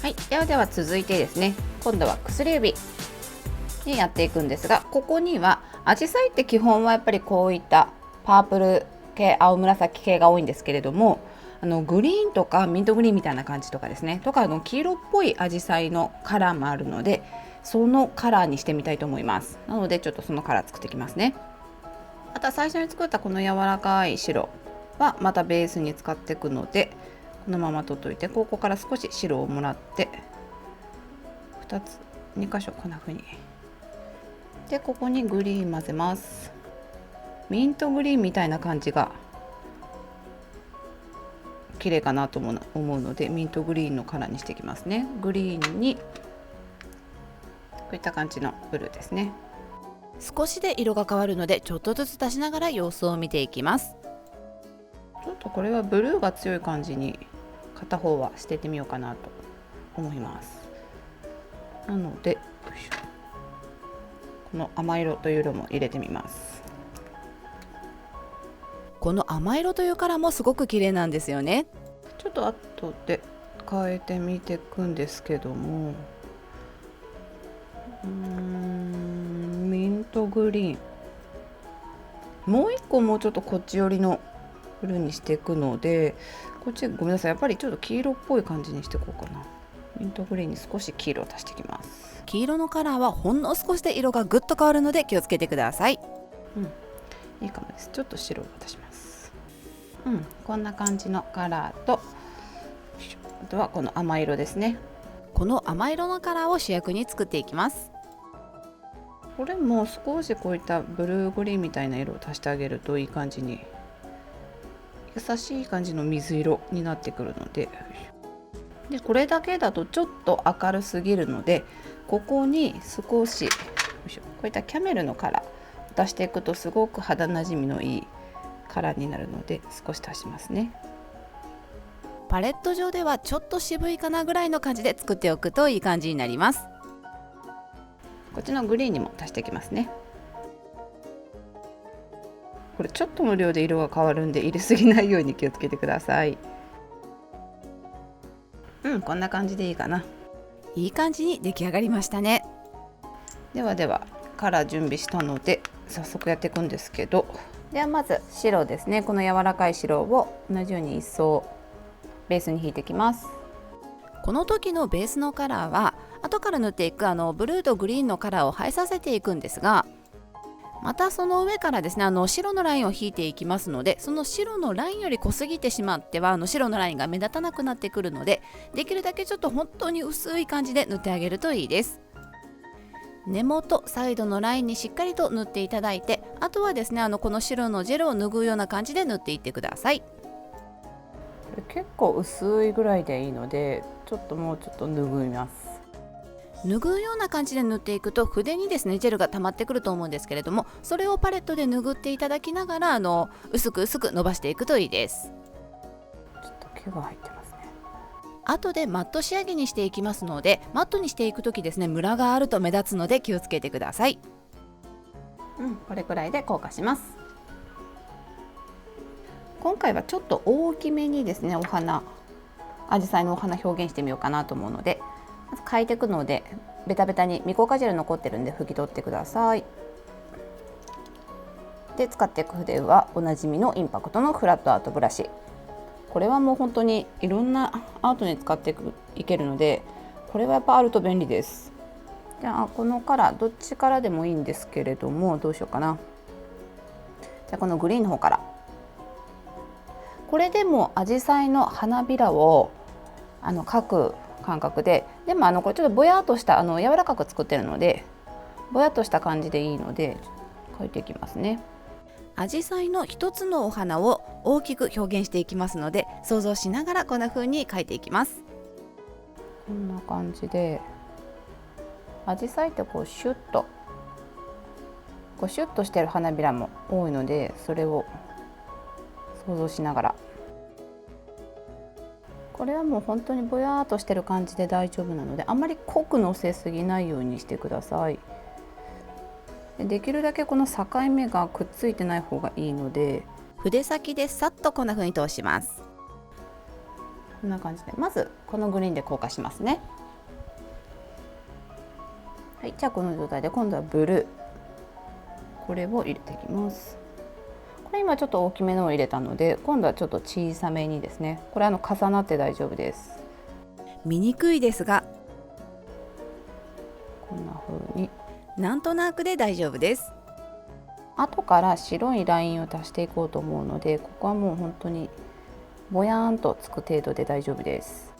はい、では続いてですね、今度は薬指にやっていくんですが、ここにはアジサイって基本はやっぱりこういったパープル系、青紫系が多いんですけれども、グリーンとかミントグリーンみたいな感じとかですね、とか黄色っぽいアジサイのカラーもあるので、そのカラーにしてみたいと思います。なのでちょっとそのカラー作っていきますね。また最初に作ったこの柔らかい白はまたベースに使っていくので、このまま取っといて、ここから少し白をもらって2箇所こんな風に、でここにグリーン混ぜます。ミントグリーンみたいな感じが綺麗かなと思うので、ミントグリーンのカラーにしていきますね。グリーンにこういった感じのブルーですね。少しで色が変わるので、ちょっとずつ足しながら様子を見ていきます。ちょっとこれはブルーが強い感じに片方はしていってみようかなと思います。なのでこの甘色という色も入れてみます。この甘色というカラーもすごく綺麗なんですよね。ちょっと後で変えてみていくんですけども、ミントグリーン、もう一個もうちょっとこっち寄りのブルーにしていくので、こっちごめんなさい、やっぱりちょっと黄色っぽい感じにしていこうかな。ミントグリーンに少し黄色を足していきます。黄色のカラーはほんの少しで色がぐっと変わるので気をつけてください。いいかもです。ちょっと白を足します。こんな感じのカラーと、あとはこの甘色ですね。この甘色のカラーを主役に作っていきます。これも少しこういったブルーグリーンみたいな色を足してあげるといい感じに、優しい感じの水色になってくるので、これだけだとちょっと明るすぎるので、ここに少しこういったキャメルのカラーを足していくとすごく肌なじみのいいカラーになるので、少し足しますね。パレット上ではちょっと渋いかなぐらいの感じで作っておくといい感じになります。こっちのグリーンにも足していきますね。これちょっとの量で色が変わるんで、入れすぎないように気をつけてください。こんな感じでいいかな。いい感じに出来上がりましたね。ではカラー準備したので早速やっていくんですけど、ではまず白ですね。この柔らかい白を同じように一層ベースに引いていきます。この時のベースのカラーは後から塗っていくブルーとグリーンのカラーを映えさせていくんですが、またその上からですね白のラインを引いていきますので、その白のラインより濃すぎてしまっては白のラインが目立たなくなってくるので、できるだけちょっと本当に薄い感じで塗ってあげるといいです。根元サイドのラインにしっかりと塗っていただいて、あとはですねこの白のジェルを拭うような感じで塗っていってください。結構薄いぐらいでいいので、もうちょっと拭います。拭うような感じで塗っていくと筆にですねジェルが溜まってくると思うんですけれども、それをパレットで拭っていただきながら薄く薄く伸ばしていくといいです。ちょっと毛が入ってますね。後でマット仕上げにしていきますので、マットにしていく時ですねムラがあると目立つので気をつけてください。これくらいで硬化します。今回はちょっと大きめにですね、アジサイのお花表現してみようかなと思うので、まず描いていくので、ベタベタに未硬化ジェル残ってるんで拭き取ってください。で使っていく筆はおなじみのインパクトのフラットアートブラシ。これはもう本当にいろんなアートに使っていけるので、これはやっぱあると便利です。じゃあこのカラーどっちからでもいいんですけれども、どうしようかな。じゃあこのグリーンの方から、これでもアジサイの花びらを描く感覚で、でもこれちょっとぼやっとした柔らかく作ってるので、ぼやっとした感じでいいので描いていきますね。アジサイの一つのお花を大きく表現していきますので、想像しながらこんな風に描いていきます。こんな感じで、アジサイってシュッとしてる花びらも多いので、それを想像しながら、これはもう本当にぼやっとしてる感じで大丈夫なので、あんまり濃くのせすぎないようにしてください。できるだけこの境目がくっついてない方がいいので、筆先でさっとこんな風に通します。こんな感じでまずこのグリーンで硬化しますね。はい、じゃあこの状態で今度はブルー、これを入れていきます。これ今ちょっと大きめのを入れたので、今度はちょっと小さめにですね、これ重なって大丈夫です。見にくいですがこんな風になんとなくで大丈夫です。後から白いラインを足していこうと思うので、ここはもう本当にぼやーんとつく程度で大丈夫です。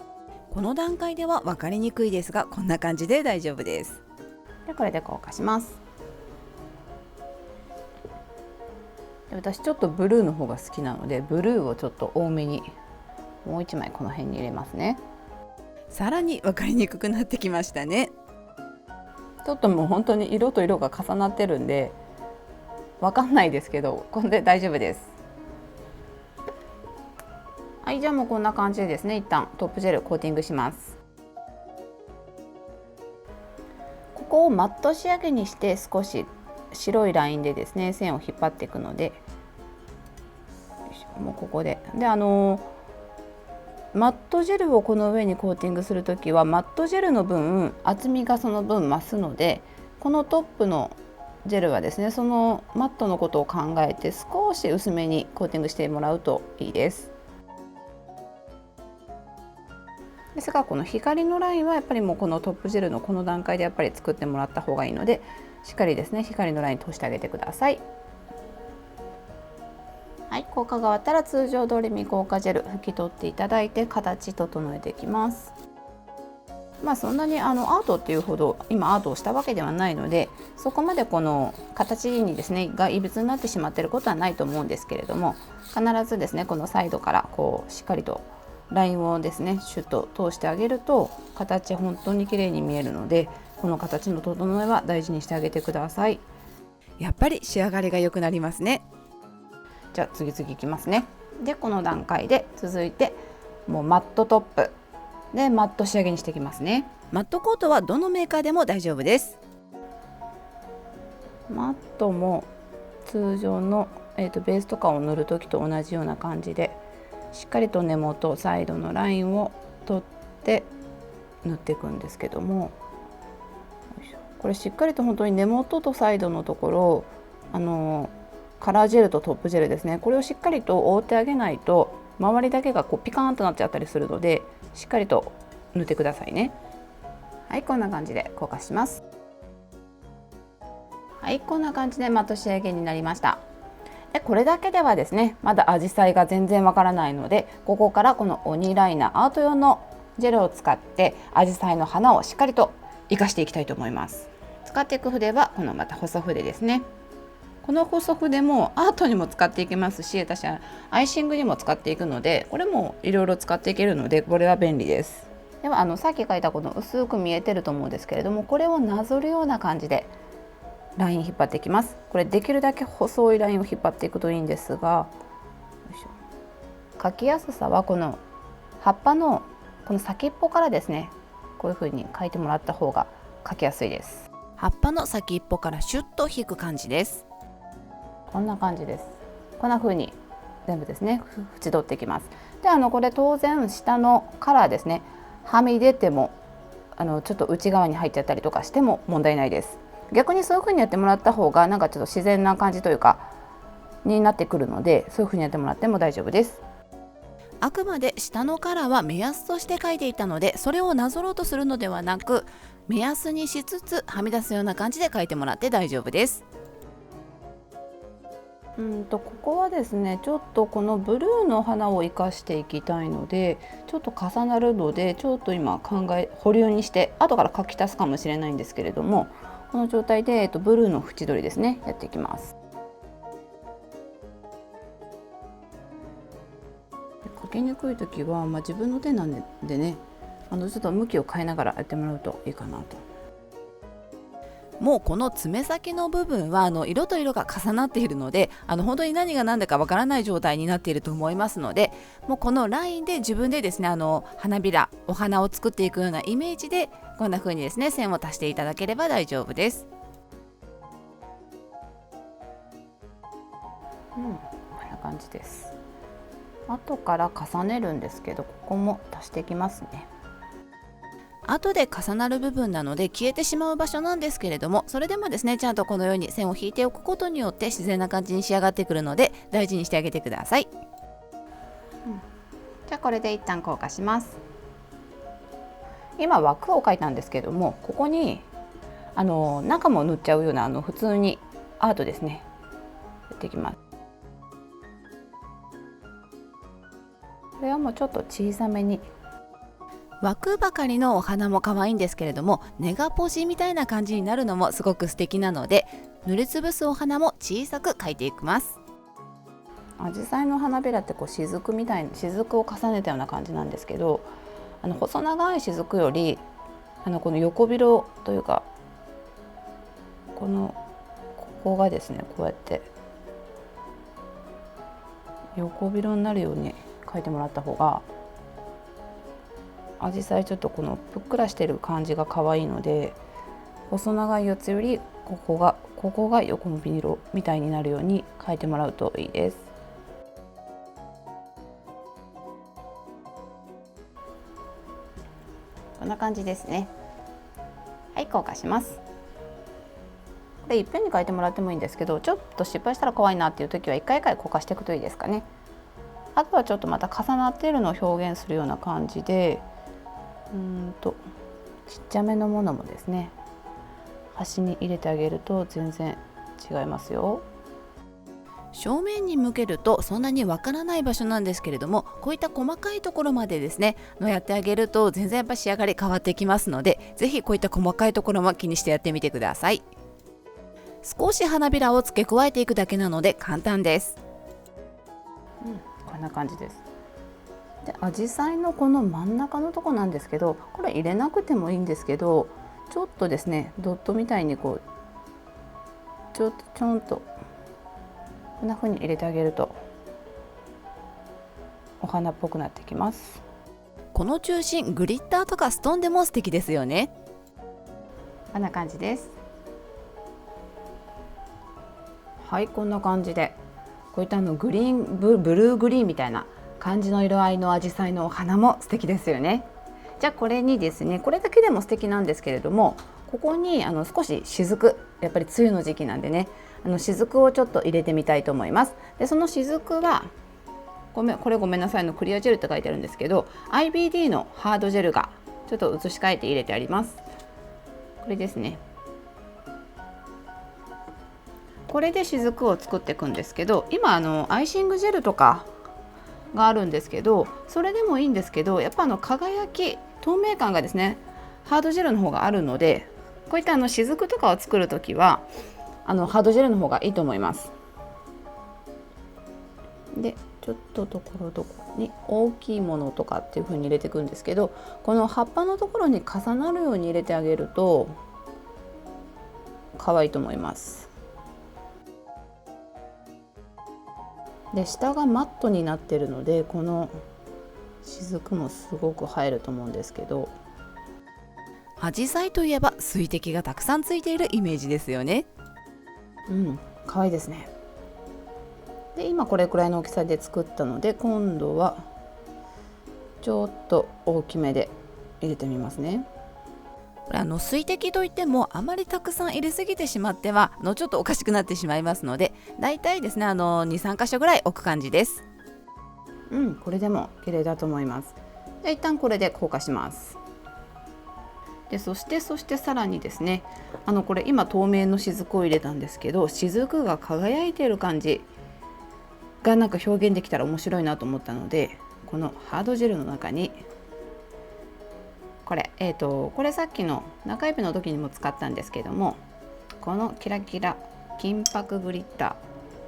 この段階では分かりにくいですが、こんな感じで大丈夫です。でこれで硬化します。で私ちょっとブルーの方が好きなので、ブルーをちょっと多めにもう1枚この辺に入れますね。さらに分かりにくくなってきましたね。ちょっともう本当に色と色が重なってるんで分かんないですけど、これで大丈夫です。はい、じゃあもうこんな感じでですね、一旦トップジェルコーティングします。ここをマット仕上げにして少し白いラインでですね線を引っ張っていくので、もうここでマットジェルをこの上にコーティングするときはマットジェルの分厚みがその分増すので、このトップのジェルはですねそのマットのことを考えて少し薄めにコーティングしてもらうといいです。ですがこの光のラインはやっぱりもうこのトップジェルのこの段階でやっぱり作ってもらった方がいいので、しっかりですね光のライン通してあげてください。はい、効果が終わったら通常通り未効果ジェル拭き取っていただいて形整えていきます。そんなにアートっていうほど今アートをしたわけではないので、そこまでこの形にですねが異物になってしまっていることはないと思うんですけれども、必ずですねこのサイドからこうしっかりとラインをですねシュッと通してあげると形本当に綺麗に見えるので、この形の整えは大事にしてあげてください。やっぱり仕上がりが良くなりますね。じゃあ次々いきますね。でこの段階で続いてもうマットトップでマット仕上げにしていきますね。マットコートはどのメーカーでも大丈夫です。マットも通常の、ベースとかを塗る時と同じような感じでしっかりと根元サイドのラインを取って塗っていくんですけども、これしっかりと本当に根元とサイドのところカラージェルとトップジェルですね、これをしっかりと覆ってあげないと周りだけがこうピカーンとなっちゃったりするので、しっかりと塗ってくださいね。はい、こんな感じで硬化します。はい、こんな感じでマット仕上げになりました。でこれだけではですねまだ紫陽花が全然わからないので、ここからこの鬼ライナーアート用のジェルを使って紫陽花の花をしっかりと生かしていきたいと思います。使っていく筆はこのまた細筆ですね。この細筆もアートにも使っていけますし、私はアイシングにも使っていくので、これもいろいろ使っていけるのでこれは便利です。ではさっき描いたこの薄く見えてると思うんですけれども、これをなぞるような感じでライン引っ張っていきます。これできるだけ細いラインを引っ張っていくといいんですが、描きやすさはこの葉っぱのこの先っぽからですね、こういう風に描いてもらった方が描きやすいです。葉っぱの先っぽからシュッと引く感じです。こんな感じです。こんな風に全部ですね縁取っていきます。でこれ当然下のカラーですね、はみ出てもちょっと内側に入っちゃったりとかしても問題ないです。逆にそういう風にやってもらった方がなんかちょっと自然な感じというかになってくるので、そういう風にやってもらっても大丈夫です。あくまで下のカラーは目安として描いていたので、それをなぞろうとするのではなく、目安にしつつはみ出すような感じで描いてもらって大丈夫です。ここはですねちょっとこのブルーの花を生かしていきたいので、ちょっと重なるのでちょっと今保留にして後から描き足すかもしれないんですけれども、この状態で、ブルーの縁取りですねやっていきます。描きにくい時は、自分の手なんでねちょっと向きを変えながらやってもらうといいかなと。もうこの爪先の部分は色と色が重なっているので、本当に何が何だかわからない状態になっていると思いますので、もうこのラインで自分でですね花びらお花を作っていくようなイメージでこんな風にですね線を足していただければ大丈夫です。こんな感じです。後から重ねるんですけど、ここも足していきますね。後で重なる部分なので消えてしまう場所なんですけれども、それでもですねちゃんとこのように線を引いておくことによって自然な感じに仕上がってくるので大事にしてあげてください。じゃあこれで一旦硬化します。今枠を描いたんですけども、ここに中も塗っちゃうような普通にアートですね、やっていきます。これはもうちょっと小さめに。枠ばかりのお花も可愛いんですけれども、ネガポジみたいな感じになるのもすごく素敵なので、塗りつぶすお花も小さく描いていきます。アジサイの花びらってこう雫みたいな雫を重ねたような感じなんですけど、細長い雫よりこの横広というか、ここがですね、こうやって横広になるように描いてもらった方が、アジサイちょっとこのぷっくらしてる感じが可愛いので、細長い四つよりここが横のビ色みたいになるように描いてもらうといいです。こんな感じですね。はい、硬化します。これいっぺんに描いてもらってもいいんですけど、ちょっと失敗したら怖いなっていう時は一回一回硬化していくといいですかね。あとはちょっとまた重なっているのを表現するような感じで、ちっちゃめのものもですね、端に入れてあげると全然違いますよ。正面に向けるとそんなにわからない場所なんですけれども、こういった細かいところまでですねやってあげると全然やっぱ仕上がり変わってきますので、ぜひこういった細かいところも気にしてやってみてください。少し花びらを付け加えていくだけなので簡単です。こんな感じです。で、アジサイのこの真ん中のとこなんですけど、これ入れなくてもいいんですけど、ちょっとですねドットみたいにこうちょんとこんな風に入れてあげるとお花っぽくなってきます。この中心グリッターとかストーンでも素敵ですよね。こんな感じです。はい、こんな感じでこういったグリーンブルーグリーンみたいな感じの色合いのアジサイのお花も素敵ですよね。じゃあこれにですね、これだけでも素敵なんですけれども、ここに少し雫、やっぱり梅雨の時期なんでね、雫をちょっと入れてみたいと思います。で、その雫はごめんなさいのクリアジェルって書いてあるんですけど、 IBD のハードジェルがちょっと移し替えて入れてあります。これですね。これで雫を作っていくんですけど、今アイシングジェルとかがあるんですけど、それでもいいんですけど、やっぱ輝き透明感がですねハードジェルの方があるので、こういった雫とかを作るときはハードジェルの方がいいと思います。で、ちょっとところどころに大きいものとかっていう風に入れていくんですけど、この葉っぱのところに重なるように入れてあげると可愛いと思います。で、下がマットになってるので、この雫もすごく映えると思うんですけど、アジサイといえば水滴がたくさんついているイメージですよね。可愛いですね。で、今これくらいの大きさで作ったので、今度はちょっと大きめで入れてみますね。これ水滴といってもあまりたくさん入れすぎてしまってはちょっとおかしくなってしまいますので、だいたいですね2、3箇所ぐらい置く感じです。これでも綺麗だと思います。で、一旦これで硬化します。で、そしてさらにですね、これ今透明の雫を入れたんですけど、雫が輝いている感じがなんか表現できたら面白いなと思ったので、このハードジェルの中にこれさっきの中指の時にも使ったんですけども、このキラキラ金箔グリッタ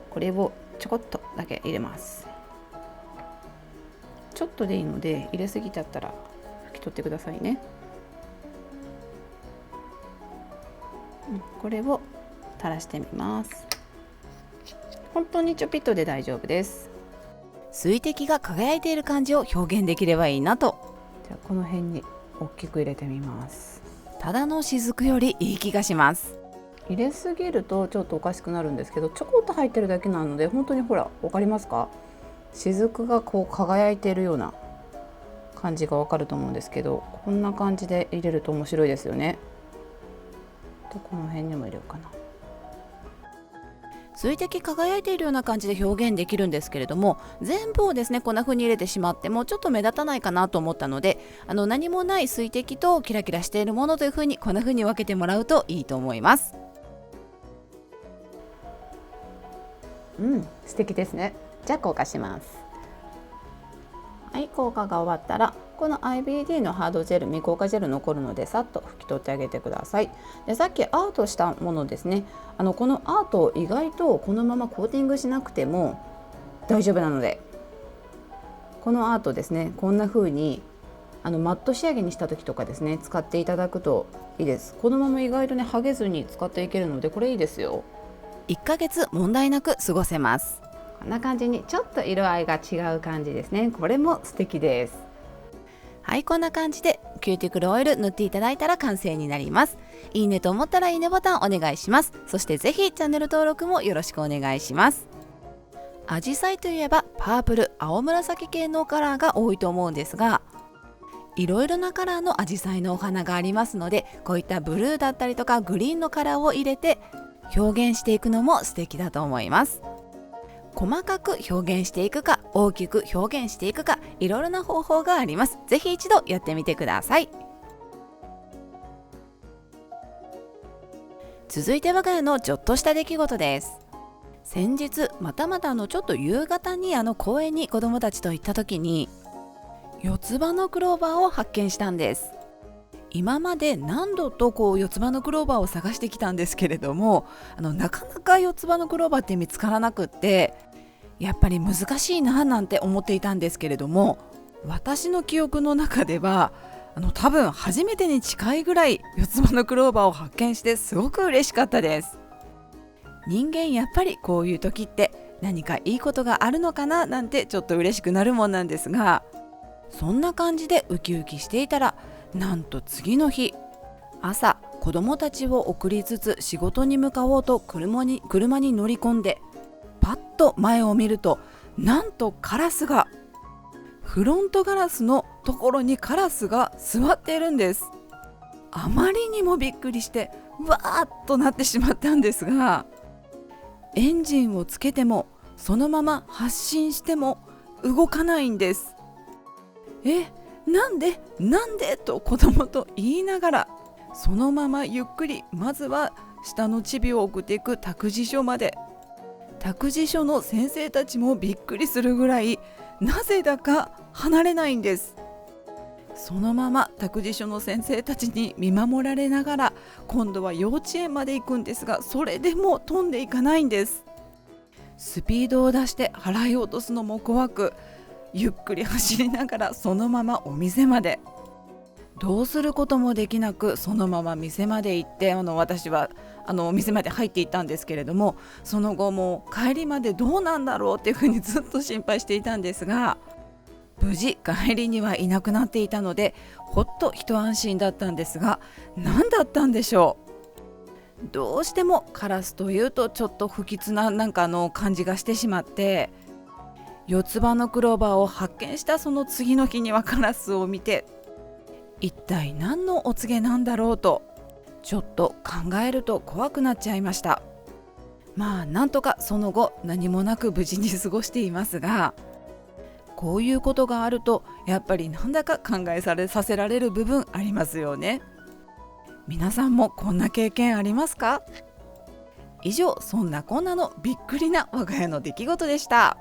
ー、これをちょこっとだけ入れます。ちょっとでいいので、入れすぎちゃったら拭き取ってくださいね。これを垂らしてみます。本当にちょぴっとで大丈夫です。水滴が輝いている感じを表現できればいいなと。じゃあこの辺に大きく入れてみます。ただの雫よりいい気がします。入れすぎるとちょっとおかしくなるんですけど、ちょこっと入ってるだけなので、本当にほら分かりますか？雫がこう輝いているような感じがわかると思うんですけど、こんな感じで入れると面白いですよね。この辺にも入れようかな。水滴輝いているような感じで表現できるんですけれども、全部をですねこんな風に入れてしまってもちょっと目立たないかなと思ったので、何もない水滴とキラキラしているものという風にこんな風に分けてもらうといいと思います。素敵ですね。じゃあ硬化します。はい、硬化が終わったらこの IBD のハードジェル、未硬化ジェル残るのでさっと拭き取ってあげてください。で、さっきアートしたものですね、このアートを意外とこのままコーティングしなくても大丈夫なので、このアートですね、こんな風にマット仕上げにした時とかですね使っていただくといいです。このまま意外とね剥げずに使っていけるのでこれいいですよ。1ヶ月問題なく過ごせます。こんな感じにちょっと色合いが違う感じですね。これも素敵です。はい、こんな感じでキューティクルオイル塗っていただいたら完成になります。いいねと思ったらいいねボタンお願いします。そしてぜひチャンネル登録もよろしくお願いします。アジサイといえばパープル、青紫系のカラーが多いと思うんですが、いろいろなカラーのアジサイのお花がありますので、こういったブルーだったりとかグリーンのカラーを入れて表現していくのも素敵だと思います。細かく表現していくか、大きく表現していくか、いろいろな方法があります。ぜひ一度やってみてください。続いて我が家のちょっとした出来事です。先日またちょっと夕方に公園に子どもたちと行った時に四つ葉のクローバーを発見したんです。今まで何度と四つ葉のクローバーを探してきたんですけれども、なかなか四つ葉のクローバーって見つからなくって、やっぱり難しいななんて思っていたんですけれども、私の記憶の中では多分初めてに近いぐらい四つ葉のクローバーを発見してすごく嬉しかったです。人間やっぱりこういう時って何かいいことがあるのかななんてちょっと嬉しくなるもんなんですが、そんな感じでウキウキしていたら、なんと次の日朝子供たちを送りつつ仕事に向かおうと車に乗り込んでパッと前を見ると、なんとカラスが、フロントガラスのところにカラスが座っているんです。あまりにもびっくりしてわーっとなってしまったんですが、エンジンをつけてもそのまま発進しても動かないんです。なんでと子供と言いながら、そのままゆっくりまずは下のチビを送っていく託児所まで。託児所の先生たちもびっくりするぐらいなぜだか離れないんです。そのまま託児所の先生たちに見守られながら今度は幼稚園まで行くんですが、それでも飛んでいかないんです。スピードを出して払い落とすのも怖く、ゆっくり走りながらそのままお店まで、どうすることもできなくそのまま店まで行って、私はお店まで入っていったんですけれども、その後も帰りまでどうなんだろうっていうふうにずっと心配していたんですが、無事帰りにはいなくなっていたのでほっと一安心だったんですが、何だったんでしょう。どうしてもカラスというとちょっと不吉な感じがしてしまって、四つ葉のクローバーを発見したその次の日にはカラスを見て、一体何のお告げなんだろうとちょっと考えると怖くなっちゃいました。なんとかその後何もなく無事に過ごしていますが、こういうことがあるとやっぱりなんだか考えさせられる部分ありますよね。皆さんもこんな経験ありますか？以上、そんなこんなのびっくりな我が家の出来事でした。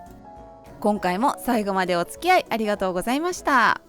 今回も最後までお付き合いありがとうございました。